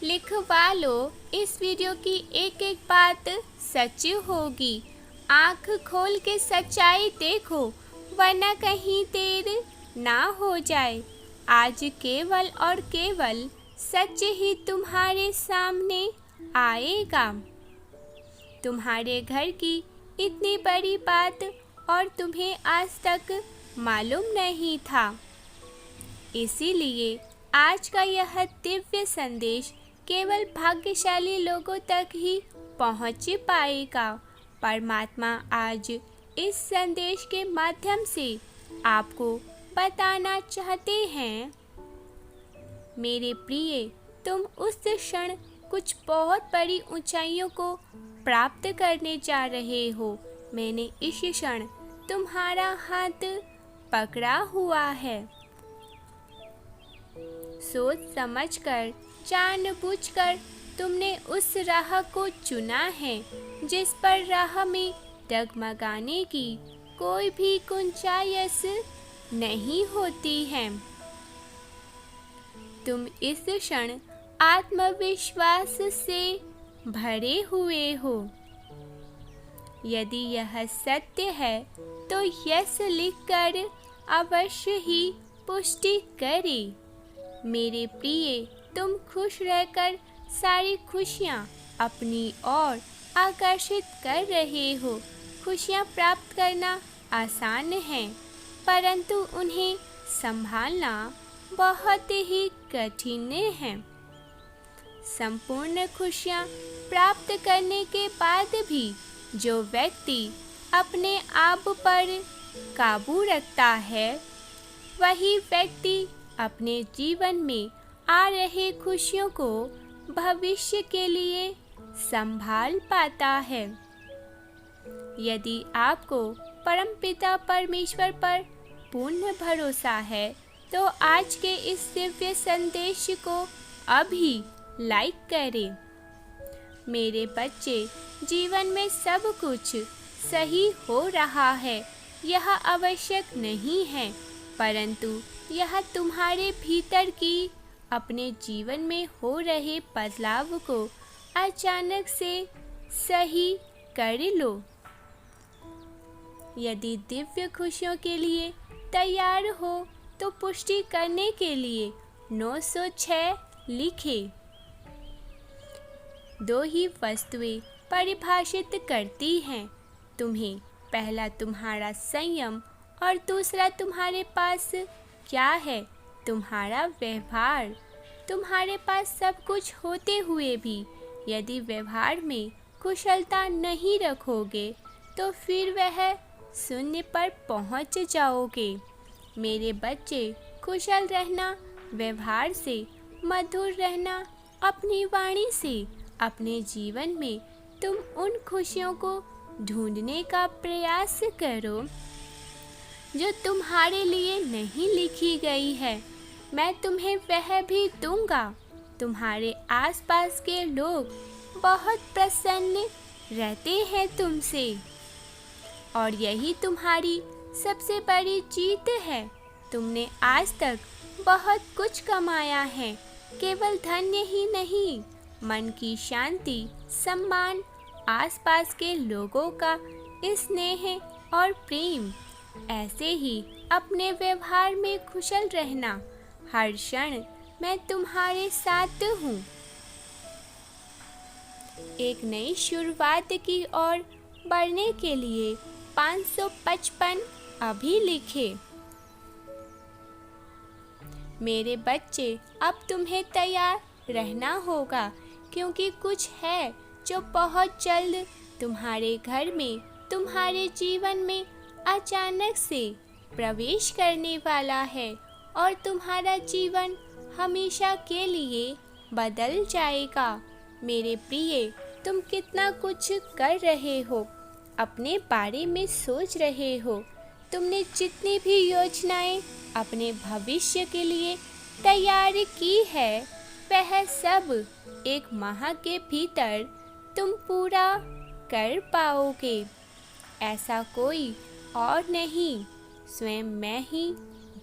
लिखवा लो, इस वीडियो की एक एक बात सच होगी। आँख खोल के सच्चाई देखो, वरना कहीं देर ना हो जाए। आज केवल और केवल सच ही तुम्हारे सामने आएगा। तुम्हारे घर की इतनी बड़ी बात और तुम्हें आज तक मालूम नहीं था, इसीलिए आज का यह दिव्य संदेश केवल भाग्यशाली लोगों तक ही पहुंच पाएगा। परमात्मा आज इस संदेश के माध्यम से आपको बताना चाहते हैं, मेरे प्रिय, तुम उस क्षण कुछ बहुत बड़ी ऊंचाइयों को प्राप्त करने जा रहे हो। मैंने इस क्षण तुम्हारा हाथ पकड़ा हुआ है। सोच समझकर, जानबूझकर तुमने उस राह को चुना है जिस पर राह में डगमगाने की कोई भी गुंजाइश नहीं होती है। तुम इस क्षण आत्मविश्वास से भरे हुए हो। यदि यह सत्य है तो यस लिखकर अवश्य ही पुष्टि करें। मेरे प्रिय, तुम खुश रहकर सारी खुशियाँ अपनी ओर आकर्षित कर रहे हो। खुशियाँ प्राप्त करना आसान है, परंतु उन्हें संभालना बहुत ही कठिन है। संपूर्ण खुशियाँ प्राप्त करने के बाद भी जो व्यक्ति अपने आप पर काबू रखता है, वही व्यक्ति अपने जीवन में आ रहे खुशियों को भविष्य के लिए संभाल पाता है। यदि आपको परमपिता परमेश्वर पर पूर्ण भरोसा है तो आज के इस दिव्य संदेश को अभी लाइक करें। मेरे बच्चे, जीवन में सब कुछ सही हो रहा है, यह आवश्यक नहीं है, परंतु यह तुम्हारे भीतर की अपने जीवन में हो रहे बदलाव को अचानक से सही कर लो। यदि दिव्य खुशियों के लिए तैयार हो तो पुष्टि करने के लिए 906 लिखें। दो ही वस्तुएं परिभाषित करती हैं तुम्हें, पहला तुम्हारा संयम और दूसरा तुम्हारे पास क्या है, तुम्हारा व्यवहार। तुम्हारे पास सब कुछ होते हुए भी यदि व्यवहार में कुशलता नहीं रखोगे तो फिर वह शून्य पर पहुंच जाओगे। मेरे बच्चे, कुशल रहना व्यवहार से, मधुर रहना अपनी वाणी से। अपने जीवन में तुम उन खुशियों को ढूंढने का प्रयास करो जो तुम्हारे लिए नहीं लिखी गई है। मैं तुम्हें वह भी दूंगा। तुम्हारे आसपास के लोग बहुत प्रसन्न रहते हैं तुमसे, और यही तुम्हारी सबसे बड़ी जीत है। तुमने आज तक बहुत कुछ कमाया है, केवल धन्य ही नहीं, मन की शांति, सम्मान, आसपास के लोगों का स्नेह और प्रेम। ऐसे ही अपने व्यवहार में कुशल रहना। हर क्षण मैं तुम्हारे साथ हूँ। एक नई शुरुआत की ओर बढ़ने के लिए 555 अभी लिखे। मेरे बच्चे, अब तुम्हें तैयार रहना होगा, क्योंकि कुछ है जो बहुत जल्द तुम्हारे घर में, तुम्हारे जीवन में अचानक से प्रवेश करने वाला है और तुम्हारा जीवन हमेशा के लिए बदल जाएगा। मेरे प्रिय, तुम कितना कुछ कर रहे हो, अपने बारे में सोच रहे हो। तुमने जितनी भी योजनाएं अपने भविष्य के लिए तैयार की है, वह सब एक माह के भीतर तुम पूरा कर पाओगे। ऐसा कोई और नहीं, स्वयं मैं ही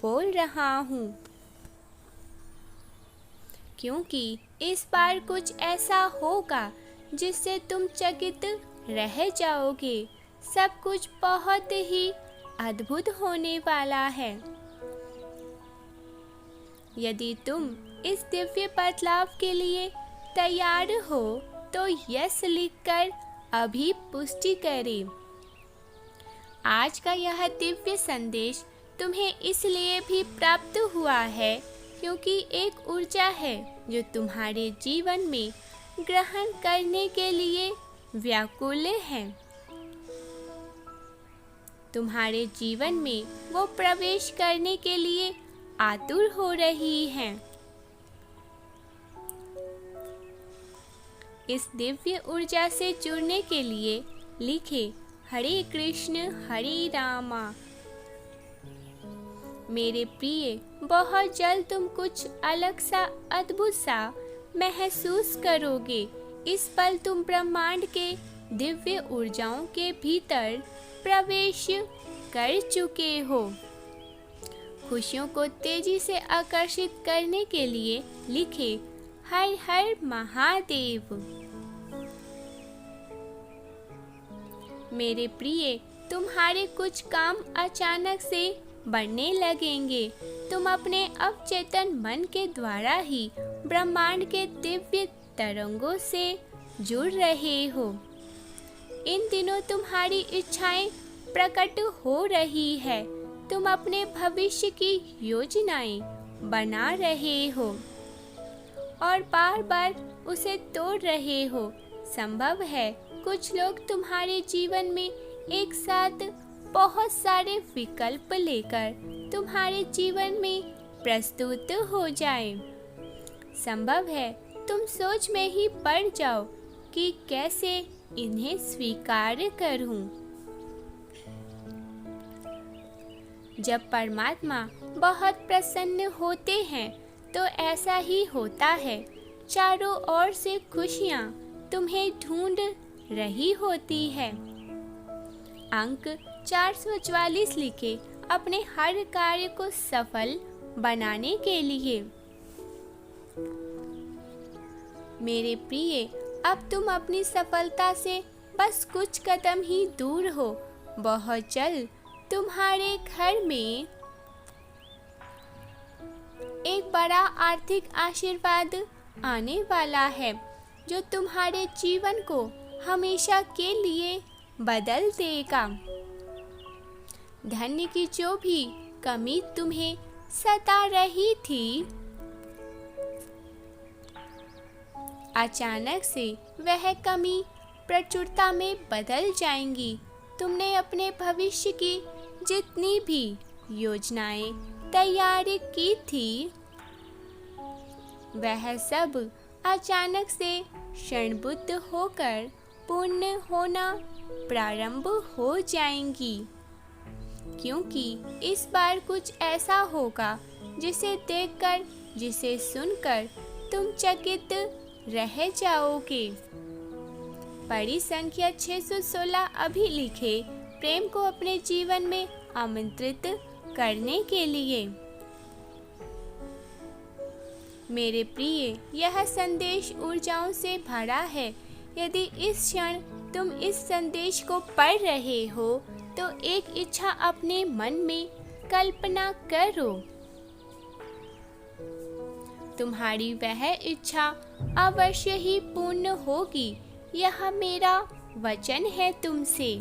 बोल रहा हूँ, क्योंकि इस बार कुछ ऐसा होगा जिससे तुम चकित रह जाओगे। सब कुछ बहुत ही अद्भुत होने वाला है। यदि तुम इस दिव्य बदलाव के लिए तैयार हो तो यस लिखकर अभी पुष्टि करें। आज का यह दिव्य संदेश तुम्हें इसलिए भी प्राप्त हुआ है क्योंकि एक ऊर्जा है जो तुम्हारे जीवन में ग्रहण करने के लिए व्याकुल है। तुम्हारे जीवन में वो प्रवेश करने के लिए आतुर हो रही है। इस दिव्य ऊर्जा से जुड़ने के लिए लिखे हरे कृष्ण हरे रामा। मेरे प्रिय, बहुत जल्द तुम कुछ अलग सा अद्भुत सा महसूस करोगे। इस पल तुम ब्रह्मांड के दिव्य ऊर्जाओं के भीतर प्रवेश कर चुके हो। खुशियों को तेजी से आकर्षित करने के लिए लिखे हर हर महादेव। मेरे प्रिय, तुम्हारे कुछ काम अचानक से बढ़ने लगेंगे। तुम अपने अवचेतन मन के द्वारा ही ब्रह्मांड के दिव्य तरंगों से जुड़ रहे हो। इन दिनों तुम्हारी इच्छाएं प्रकट हो रही है। तुम अपने भविष्य की योजनाएं बना रहे हो और बार बार उसे तोड़ रहे हो। संभव है कुछ लोग तुम्हारे जीवन में एक साथ बहुत सारे विकल्प लेकर तुम्हारे जीवन में प्रस्तुत हो जाएं। संभव है तुम सोच में ही पड़ जाओ कि कैसे इन्हें स्वीकार करूं। जब परमात्मा बहुत प्रसन्न होते हैं तो ऐसा ही होता है। चारों ओर से खुशियां तुम्हें ढूंढ रही होती है। अंक 444 लिखे अपने हर कार्य को सफल बनाने के लिए। मेरे प्रिय, अब तुम अपनी सफलता से बस कुछ कदम ही दूर हो। बहुत जल्द तुम्हारे घर में एक बड़ा आर्थिक आशीर्वाद आने वाला है जो तुम्हारे जीवन को हमेशा के लिए बदल देगा। धन की जो भी कमी तुम्हें सता रही थी, अचानक से वह कमी प्रचुरता में बदल जाएंगी। तुमने अपने भविष्य की जितनी भी योजनाएं तैयार की थी, वह सब अचानक से क्षणबुद्ध होकर पूर्ण होना प्रारंभ हो जाएंगी। क्योंकि इस बार कुछ ऐसा होगा जिसे देखकर, जिसे सुनकर तुम चकित रह जाओगे। पढ़ी संख्या 616 अभी लिखे प्रेम को अपने जीवन में आमंत्रित करने के लिए। मेरे प्रिय, यह संदेश ऊर्जाओं से भरा है। यदि इस क्षण तुम इस संदेश को पढ़ रहे हो तो एक इच्छा अपने मन में कल्पना करो। तुम्हारी वह इच्छा अवश्य ही पूर्ण होगी। यह मेरा वचन है तुमसे।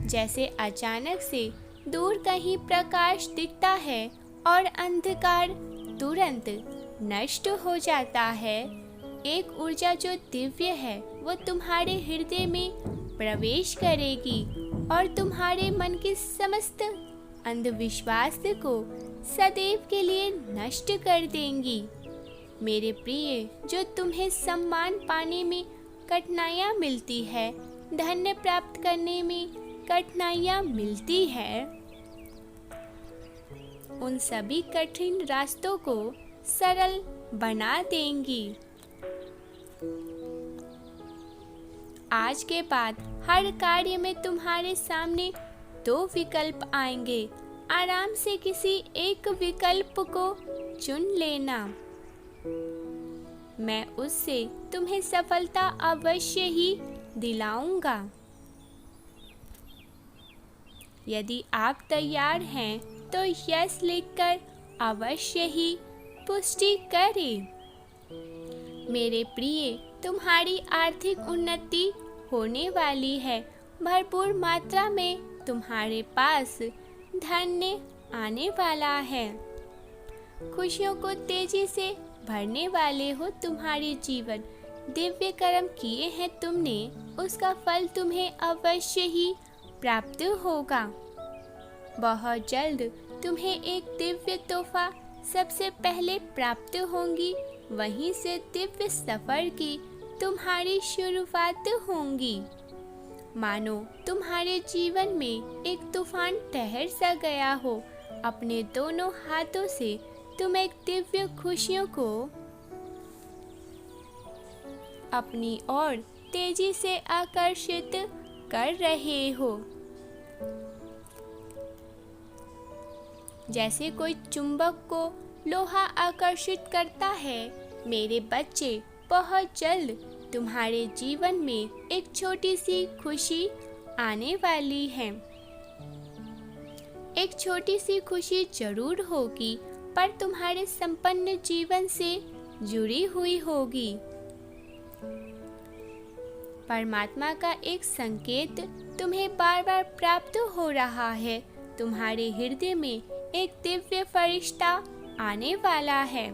जैसे अचानक से दूर कहीं प्रकाश दिखता है और अंधकार तुरंत नष्ट हो जाता है, एक ऊर्जा जो दिव्य है वो तुम्हारे हृदय में प्रवेश करेगी और तुम्हारे मन के समस्त अंधविश्वास को सदैव के लिए नष्ट कर देंगी। मेरे प्रिय, जो तुम्हें सम्मान पाने में कठिनाइयाँ मिलती है, धन प्राप्त करने में कठिनाइयाँ मिलती है, उन सभी कठिन रास्तों को सरल बना देंगी। आज के बाद हर कार्य में तुम्हारे सामने 2 विकल्प आएंगे। आराम से किसी एक विकल्प को चुन लेना। मैं उससे तुम्हें सफलता अवश्य ही दिलाऊंगा। यदि आप तैयार हैं तो यस लिखकर अवश्य ही पुष्टि करें। मेरे प्रिय, तुम्हारी आर्थिक उन्नति होने वाली है। भरपूर मात्रा में तुम्हारे पास धन्य आने वाला है। खुशियों को तेजी से भरने वाले हो तुम्हारे जीवन। दिव्य कर्म किए हैं तुमने, उसका फल तुम्हें अवश्य ही प्राप्त होगा। बहुत जल्द तुम्हें एक दिव्य तोहफा सबसे पहले प्राप्त होंगी। वहीं से दिव्य सफर की तुम्हारी शुरुआत होंगी। मानो तुम्हारे जीवन में एक तूफान ठहर सा गया हो। अपने दोनों हाथों से तुम एक दिव्य खुशियों को अपनी ओर तेजी से आकर्षित कर रहे हो। जैसे कोई चुंबक को लोहा आकर्षित करता है। मेरे बच्चे, बहुत जल्द तुम्हारे जीवन में एक छोटी सी खुशी आने वाली है। एक छोटी सी खुशी जरूर होगी, पर तुम्हारे संपन्न जीवन से जुड़ी हुई होगी। परमात्मा का एक संकेत तुम्हें बार बार प्राप्त हो रहा है। तुम्हारे हृदय में एक दिव्य फरिश्ता आने वाला है,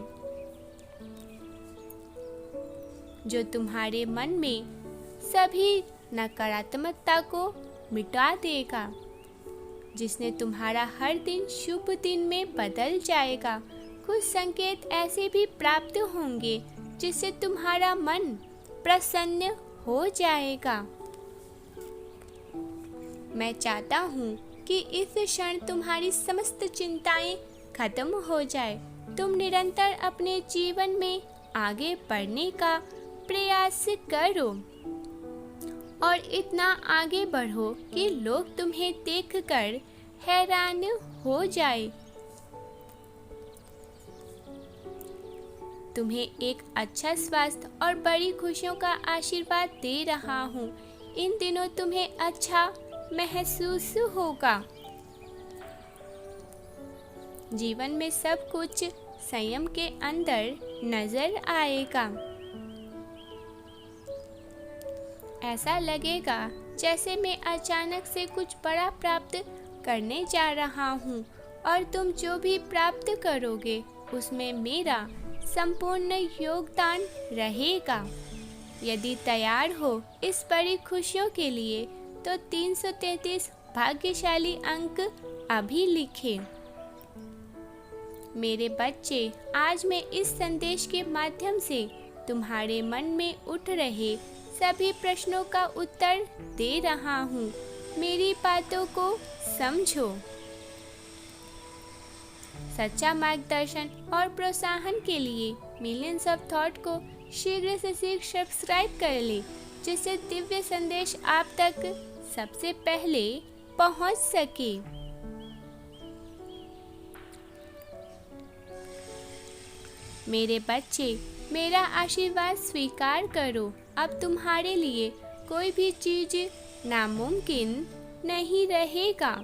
जो तुम्हारे मन में सभी नकारात्मकता को मिटा देगा, जिसने तुम्हारा हर दिन शुभ दिन में बदल जाएगा। कुछ संकेत ऐसे भी प्राप्त होंगे जिससे तुम्हारा मन प्रसन्न हो जाएगा। मैं चाहता हूँ कि इस क्षण तुम्हारी समस्त चिंताएं खत्म हो जाए। तुम निरंतर अपने जीवन में आगे बढ़ने का प्रयास करो और इतना आगे बढ़ो कि लोग तुम्हें देखकर हैरान हो जाए। तुम्हें एक अच्छा स्वास्थ्य और बड़ी खुशियों का आशीर्वाद दे रहा हूँ। इन दिनों तुम्हें अच्छा महसूस होगा। जीवन में सब कुछ संयम के अंदर नजर आएगा। ऐसा लगेगा जैसे मैं अचानक से कुछ बड़ा प्राप्त करने जा रहा हूँ और तुम जो भी प्राप्त करोगे उसमें मेरा संपूर्ण योगदान रहेगा। यदि तैयार हो इस बड़ी खुशियों के लिए तो 333 भाग्यशाली अंक अभी लिखें। मेरे बच्चे, आज मैं इस संदेश के माध्यम से तुम्हारे मन में उठ रहे सभी प्रश्नों का उत्तर दे रहा हूँ। मेरी बातों को समझो। सच्चा मार्गदर्शन और प्रोत्साहन के लिए मिलियंस ऑफ थॉट को शीघ्र से शीघ्र सब्सक्राइब कर ले, जिससे दिव्य संदेश आप तक सबसे पहले पहुंच सके। मेरे बच्चे, मेरा आशीर्वाद स्वीकार करो। अब तुम्हारे लिए कोई भी चीज नामुमकिन नहीं रहेगा।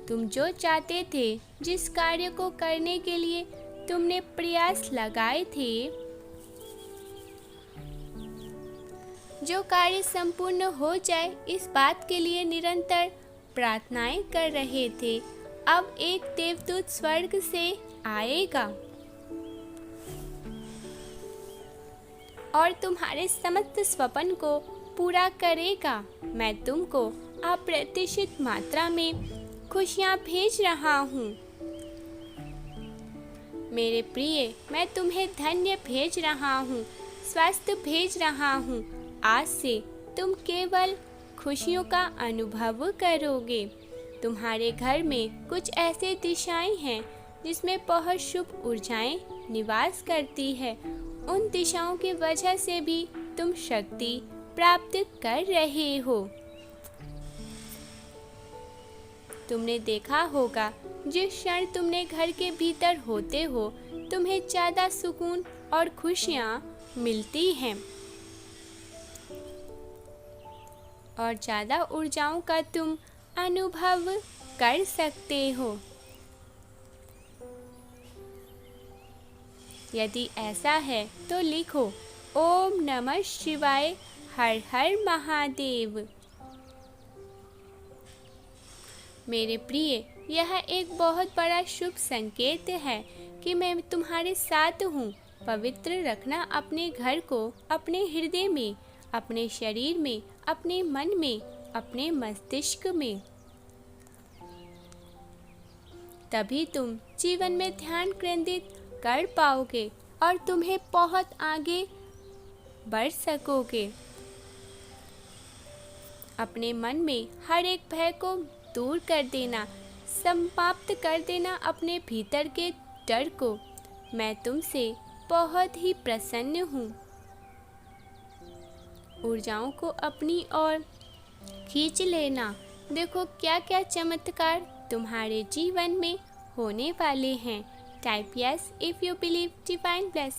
तुम जो चाहते थे, जिस कार्य को करने के लिए तुमने प्रयास लगाए थे, जो कार्य संपूर्ण हो जाए इस बात के लिए निरंतर प्रार्थनाएं कर रहे थे, अब एक देवदूत स्वर्ग से आएगा और तुम्हारे समस्त स्वप्न को पूरा करेगा। मैं तुमको अप्रत्याशित मात्रा में खुशियाँ भेज रहा हूँ। मेरे प्रिय, मैं तुम्हें धन्य भेज रहा हूँ, स्वास्थ्य भेज रहा हूँ। आज से तुम केवल खुशियों का अनुभव करोगे। तुम्हारे घर में कुछ ऐसे दिशाएं हैं जिसमें बहुत शुभ ऊर्जाएं निवास करती है। उन दिशाओं की वजह से भी तुम शक्ति प्राप्त कर रहे हो। तुमने देखा होगा जिस क्षण तुमने घर के भीतर होते हो तुम्हें ज़्यादा सुकून और खुशियाँ मिलती हैं और ज़्यादा ऊर्जाओं का तुम अनुभव कर सकते हो। यदि ऐसा है तो लिखो ओम नमः शिवाय, हर हर महादेव। मेरे प्रिय, यह एक बहुत बड़ा शुभ संकेत है कि मैं तुम्हारे साथ हूँ। पवित्र रखना अपने घर को, अपने हृदय में, अपने शरीर में, अपने मन में, अपने मस्तिष्क में। तभी तुम जीवन में ध्यान केंद्रित कर पाओगे और तुम्हें बहुत आगे बढ़ सकोगे। अपने मन में हर एक भय को दूर कर देना, समाप्त कर देना अपने भीतर के डर को। मैं तुमसे बहुत ही प्रसन्न हूँ। ऊर्जाओं को अपनी ओर खींच लेना। देखो क्या क्या चमत्कार तुम्हारे जीवन में होने वाले हैं। Type yes if you believe divine blessing.